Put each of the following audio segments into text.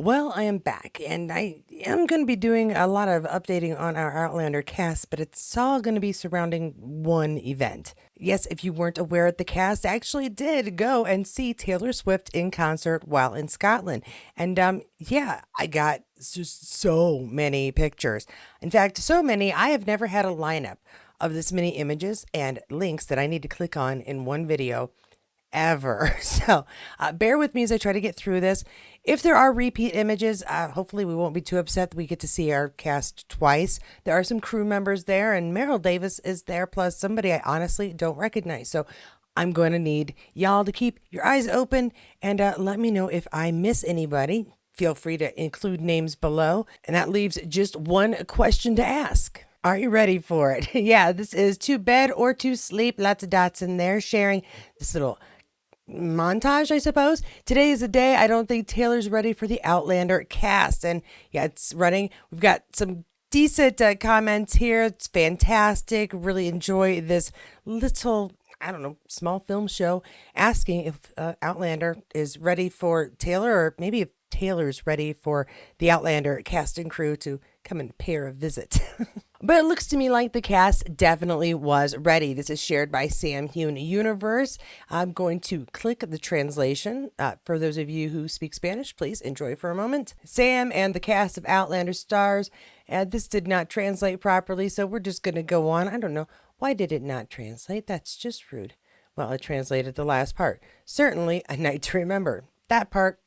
Well, I am back, and I am going to be doing a lot of updating on our Outlander cast, but it's all going to be surrounding one event. Yes, if you weren't aware, the cast actually did go and see Taylor Swift in concert while in Scotland. And yeah, I got just so many pictures. In fact, so many, I have never had a lineup of this many images and links that I need to click on in one video ever. So bear with me as I try to get through this. If there are repeat images, hopefully we won't be too upset that we get to see our cast twice. There are some crew members there, and Maril Davis is there, plus somebody I honestly don't recognize. So I'm going to need y'all to keep your eyes open and let me know if I miss anybody. Feel free to include names below. And that leaves just one question to ask. Are you ready for it? Yeah, this is to bed or to sleep. Lots of dots in there sharing this little montage, I suppose. Today is the day I don't think Taylor's ready for the Outlander cast. And yeah, it's running. We've got some decent comments here. It's fantastic. Really enjoy this little, I don't know, small film show asking if Outlander is ready for Taylor, or maybe if Taylor's ready for the Outlander cast and crew to come and pay her a visit. But it looks to me like the cast definitely was ready. This is shared by Sam Heughan Universe. I'm going to click the translation. For those of you who speak Spanish, please enjoy for a moment. Sam and the cast of Outlander stars. This did not translate properly, so we're just going to go on. I don't know. Why did it not translate? That's just rude. Well, it translated the last part. Certainly a night to remember. That part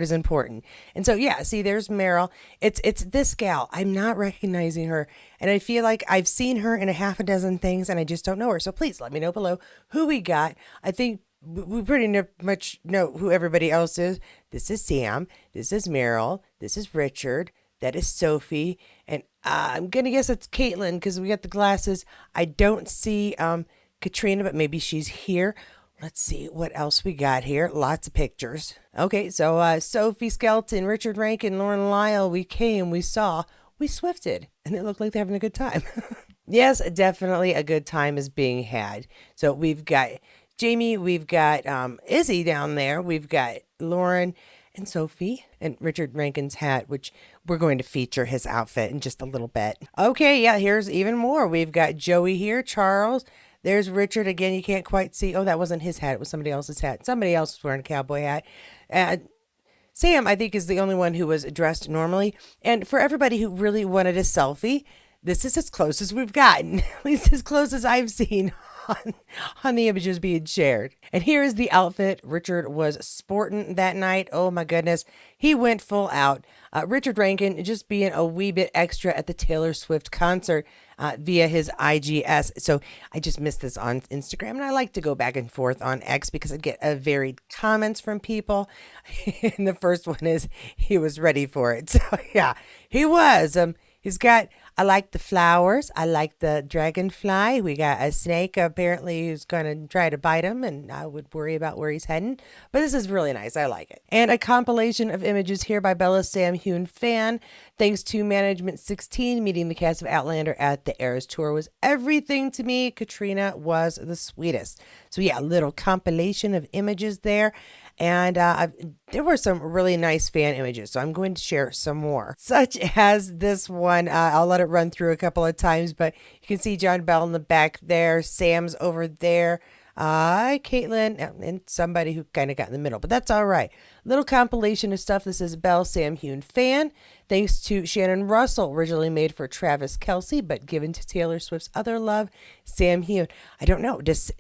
is important. And so yeah, see, there's Maril. It's this gal. I'm not recognizing her. And I feel like I've seen her in a half a dozen things and I just don't know her. So please let me know below who we got. I think we pretty much know who everybody else is. This is Sam. This is Maril. This is Richard. That is Sophie. And I'm going to guess it's Caitlin because we got the glasses. I don't see Caitriona, but maybe she's here. Let's see what else we got here. Lots of pictures. Okay, so Sophie Skelton, Richard Rankin, Lauren Lyle, we came, we saw, we swifted, and it looked like they're having a good time. Yes, definitely a good time is being had. So we've got Jamie, we've got Izzy down there, we've got Lauren and Sophie, and Richard Rankin's hat, which we're going to feature his outfit in just a little bit. Okay, yeah, here's even more. We've got Joey here, Charles. There's Richard again. You can't quite see. Oh, that wasn't his hat. It was somebody else's hat. Somebody else was wearing a cowboy hat. Sam, I think, is the only one who was dressed normally. And for everybody who really wanted a selfie, this is as close as we've gotten, at least as close as I've seen on the images being shared. And here is the outfit Richard was sporting that night. Oh my goodness. He went full out. Richard Rankin just being a wee bit extra at the Taylor Swift concert via his IGS. So I just missed this on Instagram, and I like to go back and forth on X because I get varied comments from people. And the first one is he was ready for it. So yeah, he was. He's got, I like the flowers. I like the dragonfly. We got a snake apparently who's going to try to bite him, and I would worry about where he's heading. But this is really nice. I like it. And a compilation of images here by Bella Sam Heughan fan. Thanks to Management 16, meeting the cast of Outlander at the Eras Tour was everything to me. Caitriona was the sweetest. So yeah, a little compilation of images there. And there were some really nice fan images, so I'm going to share some more, such as this one. I'll let it run through a couple of times, but you can see John Bell in the back there. Sam's over there. Caitlin, and somebody who kind of got in the middle, but that's all right. Little compilation of stuff. This is Belle Sam Heughan fan. Thanks to Shannon Russell, originally made for Travis Kelce, but given to Taylor Swift's other love, Sam Heughan. I don't know. Does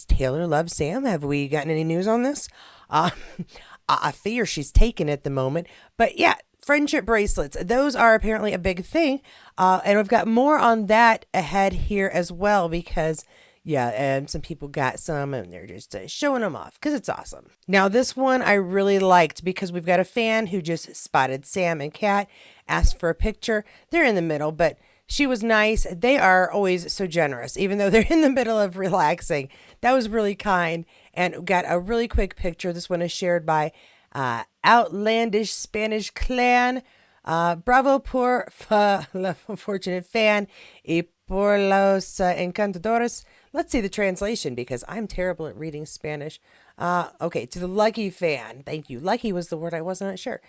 Taylor love Sam? Have we gotten any news on this? I fear she's taken at the moment, but yeah. Friendship bracelets, those are apparently a big thing. And we've got more on that ahead here as well because yeah, and some people got some and they're just showing them off because it's awesome. Now, this one I really liked because we've got a fan who just spotted Sam and Kat, asked for a picture. They're in the middle, but she was nice. They are always so generous, even though they're in the middle of relaxing. That was really kind, and got a really quick picture. This one is shared by Outlandish Spanish Clan. Bravo por la fortunate fan y por los encantadores. Let's see the translation because I'm terrible at reading Spanish. Okay, to the lucky fan. Thank you. Lucky was the word I wasn't sure.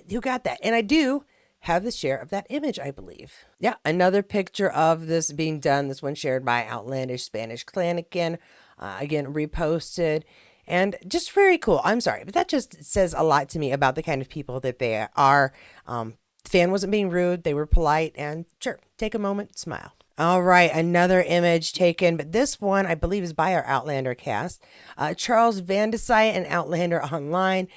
Who got that? And I do have the share of that image, I believe. Yeah, another picture of this being done. This one shared by Outlandish Spanish Clan again, reposted. And just very cool. I'm sorry, but that just says a lot to me about the kind of people that they are. The fan wasn't being rude. They were polite and sure, take a moment, smile. All right, another image taken, but this one I believe is by our Outlander cast. Charles Vandesite and Outlander Online.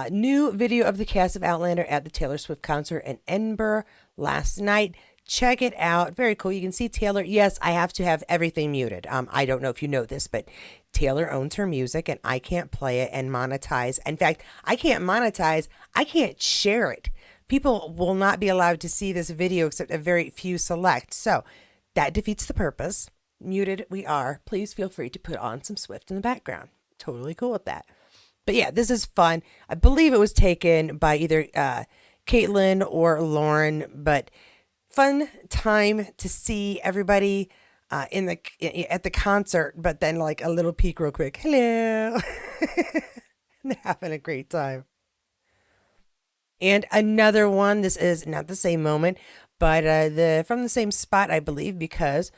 New video of the cast of Outlander at the Taylor Swift concert in Edinburgh last night. Check it out. Very cool. You can see Taylor. Yes, I have to have everything muted. I don't know if you know this, but Taylor owns her music and I can't play it and monetize. In fact, I can't monetize. I can't share it. People will not be allowed to see this video except a very few select. So that defeats the purpose. Muted we are. Please feel free to put on some Swift in the background. Totally cool with that. But yeah, this is fun. I believe it was taken by either Caitlin or Lauren, but fun time to see everybody at the concert, but then like a little peek real quick. Hello. They're having a great time. And another one, this is not the same moment, but the from the same spot, I believe, because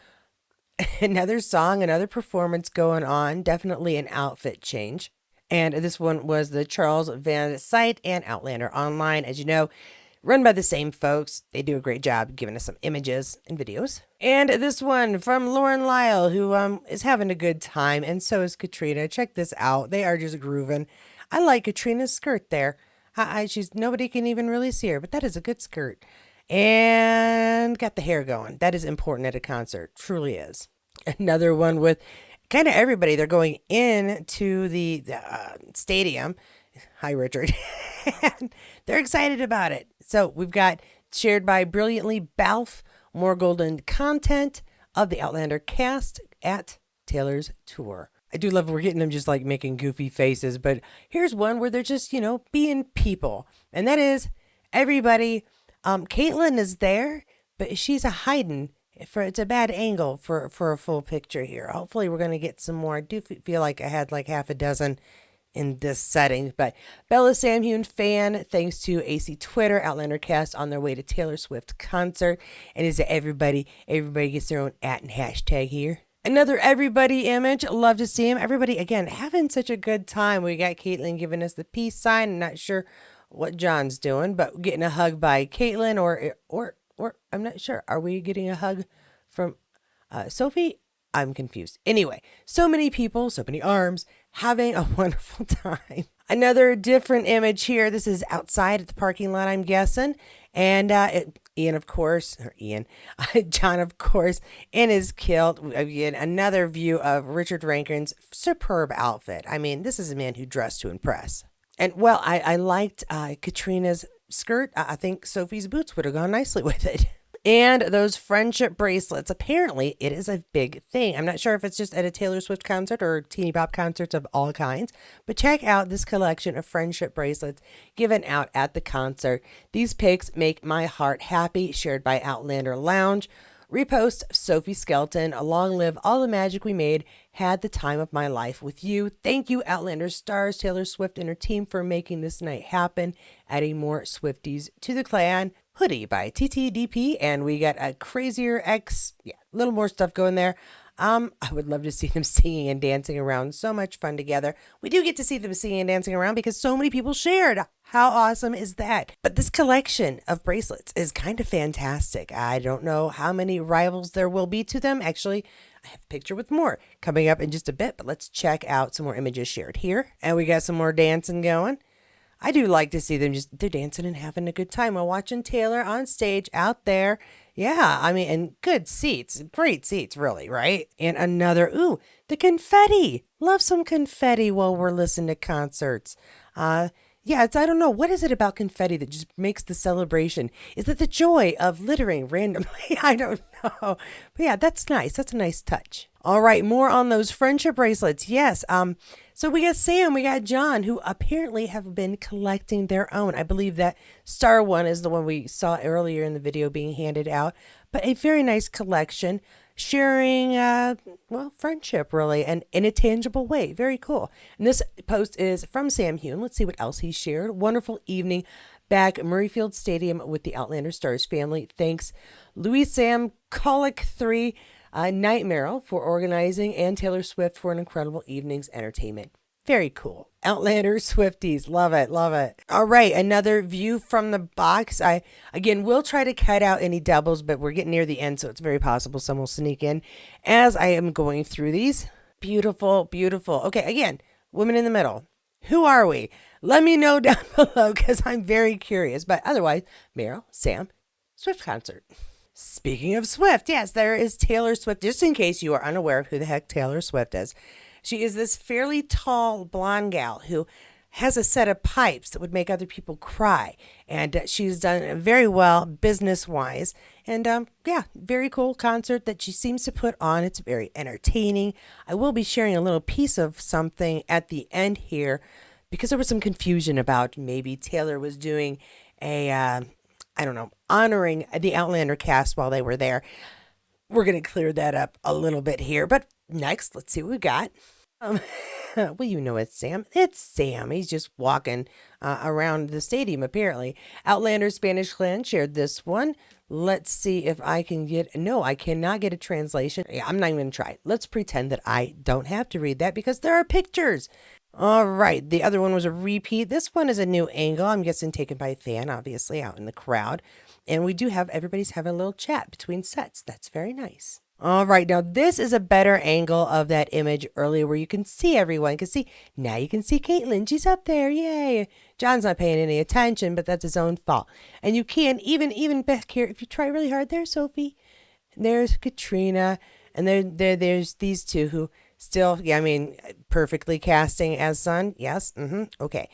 another song, another performance going on, definitely an outfit change. And this one was the Charles Van site and Outlander Online. As you know, run by the same folks. They do a great job giving us some images and videos. And this one from Lauren Lyle, who is having a good time, and so is Caitriona. Check this out. They are just grooving. I like Caitriona's skirt there. She's nobody can even really see her, but that is a good skirt. And got the hair going. That is important at a concert. Truly is. Another one with kind of everybody. They're going into the stadium. Hi, Richard. And they're excited about it. So we've got shared by Brilliantly Balfe, more golden content of the Outlander cast at Taylor's tour. I do love we're getting them just like making goofy faces, but here's one where they're just, being people. And that is everybody. Caitlin is there, but she's a hiding it's a bad angle for a full picture here. Hopefully we're going to get some more. I do feel like I had like half a dozen in this setting, but Bella Sam Heughan fan, thanks to AC Twitter, Outlander cast on their way to Taylor Swift concert. And is it everybody gets their own @ and hashtag here. Another everybody image. Love to see him. Everybody, again, having such a good time. We got Caitlin giving us the peace sign. I'm not sure what John's doing, but getting a hug by Caitlin or I'm not sure. Are we getting a hug from Sophie? I'm confused. Anyway, so many people, so many arms, having a wonderful time. Another different image here. This is outside at the parking lot, I'm guessing. And Ian, of course, or Ian, John, of course, in his kilt. Again, another view of Richard Rankin's superb outfit. I mean, this is a man who dressed to impress. And well, I liked Caitriona's skirt. I think Sophie's boots would have gone nicely with it. And those friendship bracelets. Apparently, it is a big thing. I'm not sure if it's just at a Taylor Swift concert or teeny pop concerts of all kinds, but check out this collection of friendship bracelets given out at the concert. These pics make my heart happy, shared by Outlander Lounge. Repost Sophie Skelton. Long live all the magic we made. Had the time of my life with you. Thank you, Outlander stars, Taylor Swift and her team for making this night happen. Adding more Swifties to the clan. Hoodie by TTDP. And we got a crazier X. Yeah, a little more stuff going there. I would love to see them singing and dancing around. So much fun together. We do get to see them singing and dancing around because so many people shared. How awesome is that? But this collection of bracelets is kind of fantastic. I don't know how many rivals there will be to them. Actually, I have a picture with more coming up in just a bit, but let's check out some more images shared here. And we got some more dancing going. I do like to see them they're dancing and having a good time while watching Taylor on stage out there. Yeah, I mean, and good seats, great seats, really, right? And another, the confetti. Love some confetti while we're listening to concerts. Yeah, I don't know. What is it about confetti that just makes the celebration? Is it the joy of littering randomly? I don't know. But yeah, that's nice. That's a nice touch. All right, more on those friendship bracelets. Yes. So we got Sam, we got John, who apparently have been collecting their own. I believe that star one is the one we saw earlier in the video being handed out, but a very nice collection. sharing, well, friendship really, and in a tangible way. Very cool. And this post is from Sam Heughan. Let's see what else he shared. Wonderful evening back at Murrayfield Stadium with the Outlander Stars family. Thanks, Louis Sam Colic 3, Nightmare for organizing, and Taylor Swift for an incredible evening's entertainment. Very cool. Outlander Swifties. Love it. Love it. All right. Another view from the box. I, again, will try to cut out any doubles, but we're getting near the end, so it's very possible some will sneak in as I am going through these. Beautiful, beautiful. Okay. Again, women in the middle. Who are we? Let me know down below because I'm very curious. But otherwise, Maril, Sam, Swift concert. Speaking of Swift, yes, there is Taylor Swift. Just in case you are unaware of who the heck Taylor Swift is, she is this fairly tall blonde gal who has a set of pipes that would make other people cry. And she's done very well business wise. And yeah, very cool concert that she seems to put on. It's very entertaining. I will be sharing a little piece of something at the end here because there was some confusion about maybe Taylor was doing a, I don't know, honoring the Outlander cast while they were there. We're going to clear that up a little bit here. But next, let's see what we got. Well, you know it's Sam. It's Sam. He's just walking around the stadium, apparently. Outlander Spanish Clan shared this one. Let's see if I can get... No, I cannot get a translation. Yeah, I'm not even going to try. Let's pretend that I don't have to read that because there are pictures. All right. The other one was a repeat. This one is a new angle. I'm guessing taken by a fan, obviously, out in the crowd. And we do have... Everybody's having a little chat between sets. That's very nice. All right, now this is a better angle of that image earlier where you can see everyone. You can see, now you can see Caitlin. She's up there, yay. John's not paying any attention, but that's his own fault. And you can, even back here, if you try really hard, there's Sophie. There's Caitriona. And there's these two who still, yeah, I mean, perfectly casting as son. Yes, okay.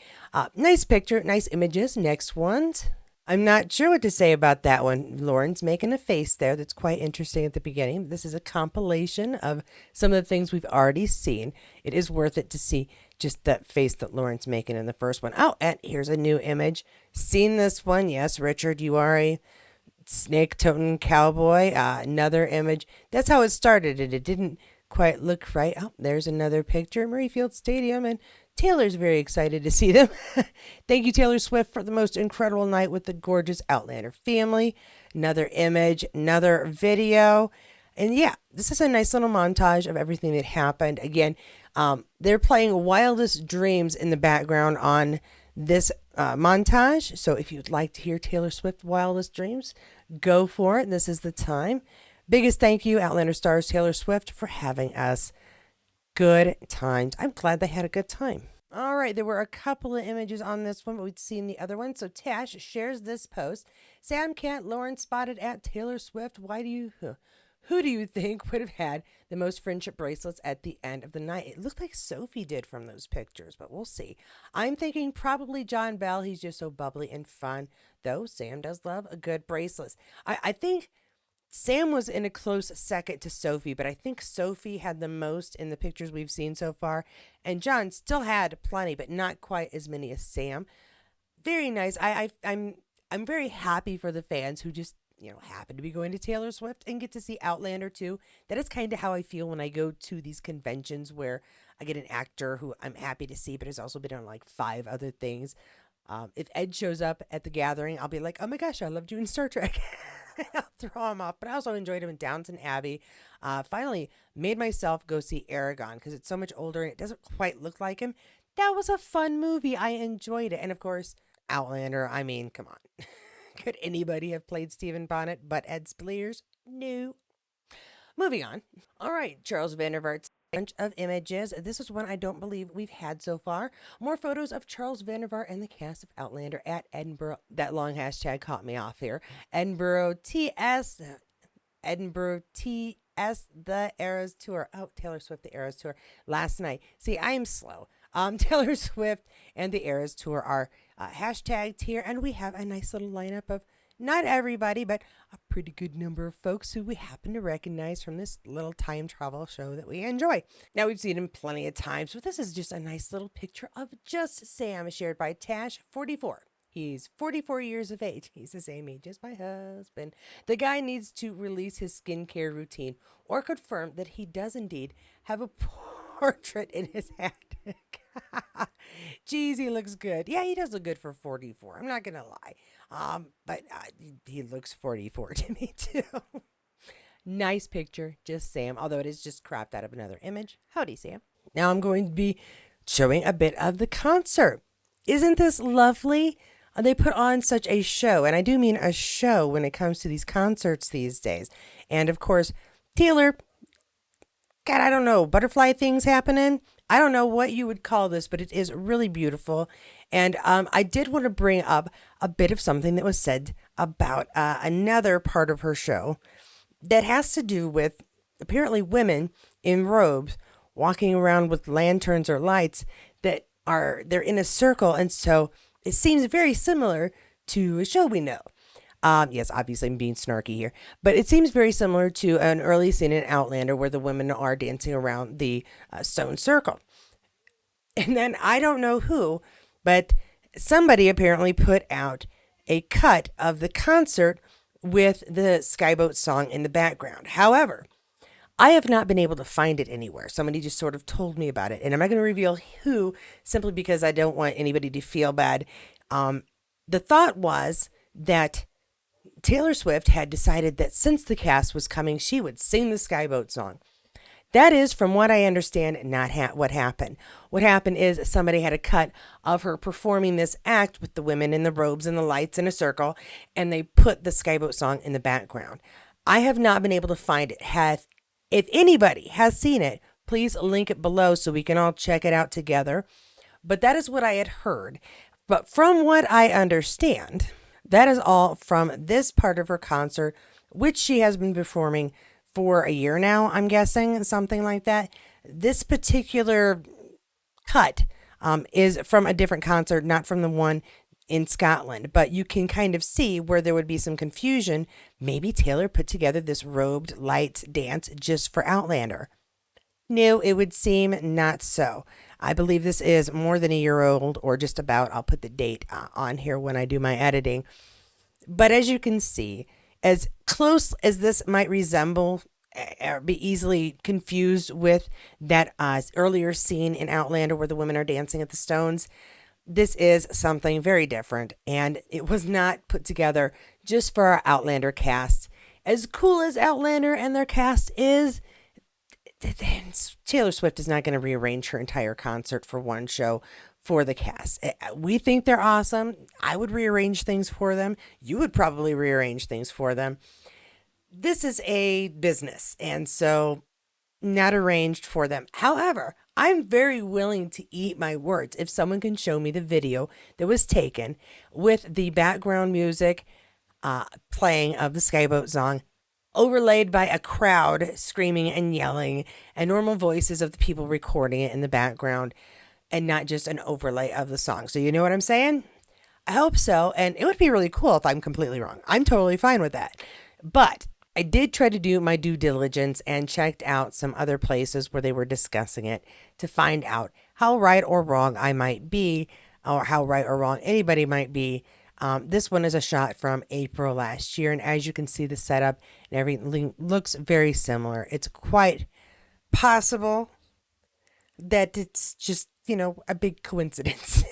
Nice picture, nice images. Next ones. I'm not sure what to say about that one. Lauren's making a face there that's quite interesting at the beginning. This is a compilation of some of the things we've already seen. It is worth it to see just that face that Lauren's making in the first one. Oh, and here's a new image. Seen this one? Yes, Richard, you are a snake-toting cowboy. Another image. That's how it started, and it didn't quite look right. Oh, there's another picture. Murrayfield Stadium, and Taylor's very excited to see them. Thank you, Taylor Swift, for the most incredible night with the gorgeous Outlander family. Another image, another video. And yeah, this is a nice little montage of everything that happened. Again, they're playing Wildest Dreams in the background on this montage. So if you'd like to hear Taylor Swift Wildest Dreams, go for it. This is the time. Biggest thank you, Outlander stars Taylor Swift, for having us. Good times. I'm glad they had a good time. All right, there were a couple of images on this one, but we'd seen the other one. So Tash shares this post. Sam Kent, Lauren spotted at Taylor Swift. Who do you think would have had the most friendship bracelets at the end of the night? It looked like Sophie did from those pictures, but we'll see. I'm thinking probably John Bell. He's just so bubbly and fun, though Sam does love a good bracelet. I think Sam was in a close second to Sophie, but I think Sophie had the most in the pictures we've seen so far. And John still had plenty, but not quite as many as Sam. Very nice. I'm very happy for the fans who just, happen to be going to Taylor Swift and get to see Outlander too. That is kind of how I feel when I go to these conventions where I get an actor who I'm happy to see, but has also been on like 5 other things. If Ed shows up at the gathering, I'll be like, oh my gosh, I loved you in Star Trek. I'll throw him off. But I also enjoyed him in Downton Abbey. Finally made myself go see Aragon because it's so much older and it doesn't quite look like him. That was a fun movie. I enjoyed it. And of course, Outlander. I mean, come on. Could anybody have played Stephen Bonnet but Ed Speleers? No. Moving on. All right, Charles Vandervaart. Bunch of images. This is one I don't believe we've had so far. More photos of Charles Vandervaart and the cast of Outlander at Edinburgh. That long hashtag caught me off here. Edinburgh TS, the Eras Tour. Oh, Taylor Swift, the Eras Tour last night. See, I'm slow. Taylor Swift and the Eras Tour are hashtagged here, and we have a nice little lineup of not everybody, but a pretty good number of folks who we happen to recognize from this little time travel show that we enjoy. Now, we've seen him plenty of times, but this is just a nice little picture of just Sam shared by Tash44. He's 44 years of age. He's the same age as my husband. The guy needs to release his skincare routine or confirm that he does indeed have a portrait in his attic. Jeez, he looks good. Yeah, he does look good for 44. I'm not going to lie. But he looks 44 to me, too. Nice picture, just Sam, although it is just cropped out of another image. Howdy, Sam. Now I'm going to be showing a bit of the concert. Isn't this lovely? They put on such a show, and I do mean a show when it comes to these concerts these days. And of course, Taylor, God, I don't know, butterfly things happening. I don't know what you would call this, but it is really beautiful. And I did want to bring up a bit of something that was said about another part of her show that has to do with apparently women in robes walking around with lanterns or lights they're in a circle, and so it seems very similar to a show we know. Yes, obviously I'm being snarky here, but it seems very similar to an early scene in Outlander where the women are dancing around the stone circle. And then I don't know who, but somebody apparently put out a cut of the concert with the Skyboat song in the background. However, I have not been able to find it anywhere. Somebody just sort of told me about it. And I'm not going to reveal who simply because I don't want anybody to feel bad. The thought was that Taylor Swift had decided that since the cast was coming, she would sing the Skyboat song. That is, from what I understand, not what happened. What happened is somebody had a cut of her performing this act with the women in the robes and the lights in a circle, and they put the Skyboat song in the background. I have not been able to find it. If anybody has seen it, please link it below so we can all check it out together. But that is what I had heard. But from what I understand, that is all from this part of her concert, which she has been performing for a year now, I'm guessing, something like that. This particular cut is from a different concert, not from the one in Scotland, but you can kind of see where there would be some confusion. Maybe Taylor put together this robed light dance just for Outlander. No, it would seem not so. I believe this is more than a year old, or just about. I'll put the date on here when I do my editing. But as you can see, as close as this might resemble or be easily confused with that earlier scene in Outlander where the women are dancing at the stones, this is something very different, and it was not put together just for our Outlander cast. As cool as Outlander and their cast is, Taylor Swift is not going to rearrange her entire concert for one show for the cast. We think they're awesome. I would rearrange things for them. You would probably rearrange things for them. This is a business, and so not arranged for them. However, I'm very willing to eat my words if someone can show me the video that was taken with the background music playing of the Skyboat song, overlaid by a crowd screaming and yelling, and normal voices of the people recording it in the background, and not just an overlay of the song. So you know what I'm saying? I hope so, and it would be really cool if I'm completely wrong. I'm totally fine with that. But I did try to do my due diligence and checked out some other places where they were discussing it to find out how right or wrong I might be, or how right or wrong anybody might be. This one is a shot from April last year, and as you can see, the setup and everything looks very similar. It's quite possible that it's just, a big coincidence.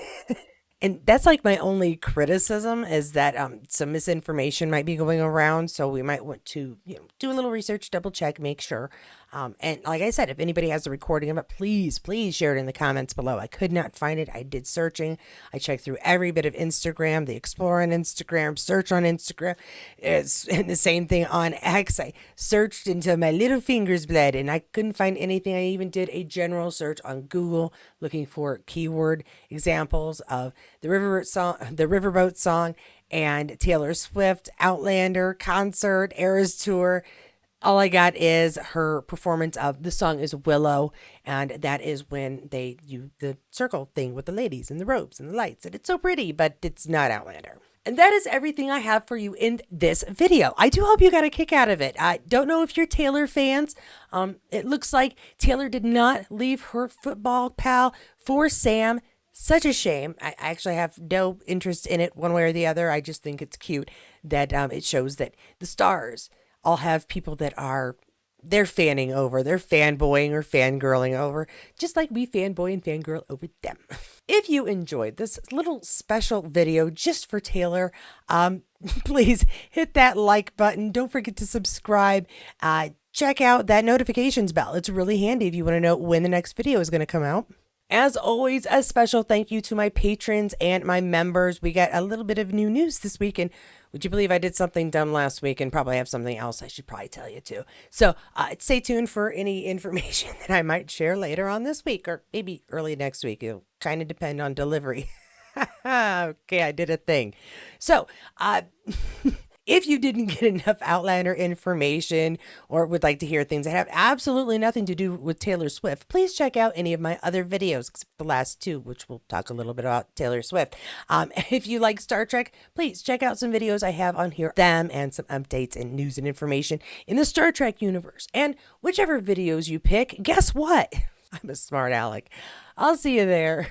And that's like my only criticism is that some misinformation might be going around. So we might want to do a little research, double check, make sure. And like I said, if anybody has a recording of it, please share it in the comments below. I could not find it. I did searching. I checked through every bit of Instagram, the Explore on Instagram, search on Instagram. And the same thing on X. I searched until my little fingers bled and I couldn't find anything. I even did a general search on Google looking for keyword examples of the Riverboat song, and Taylor Swift, Outlander, concert, Eras tour. All I got is her performance of the song is Willow, and that is when they do the circle thing with the ladies and the robes and the lights, and it's so pretty, but it's not Outlander. And that is everything I have for you in this video. I do hope you got a kick out of it. I don't know if you're Taylor fans. It looks like Taylor did not leave her football pal for Sam. Such a shame. I actually have no interest in it one way or the other. I just think it's cute that it shows that the stars all have people that are they're fanning over, they're fanboying or fangirling over, just like we fanboy and fangirl over them. If you enjoyed this little special video just for Taylor, please hit that like button. Don't forget to subscribe. Check out that notifications bell. It's really handy if you want to know when the next video is going to come out. As always, a special thank you to my patrons and my members. We got a little bit of new news this week, and would you believe I did something dumb last week and probably have something else I should probably tell you too. So stay tuned for any information that I might share later on this week or maybe early next week. It'll kind of depend on delivery. Okay, I did a thing. So, if you didn't get enough Outlander information or would like to hear things that have absolutely nothing to do with Taylor Swift, please check out any of my other videos, except the last two, which we'll talk a little bit about Taylor Swift. If you like Star Trek, please check out some videos I have on here, them and some updates and news and information in the Star Trek universe. And whichever videos you pick, guess what? I'm a smart aleck. I'll see you there.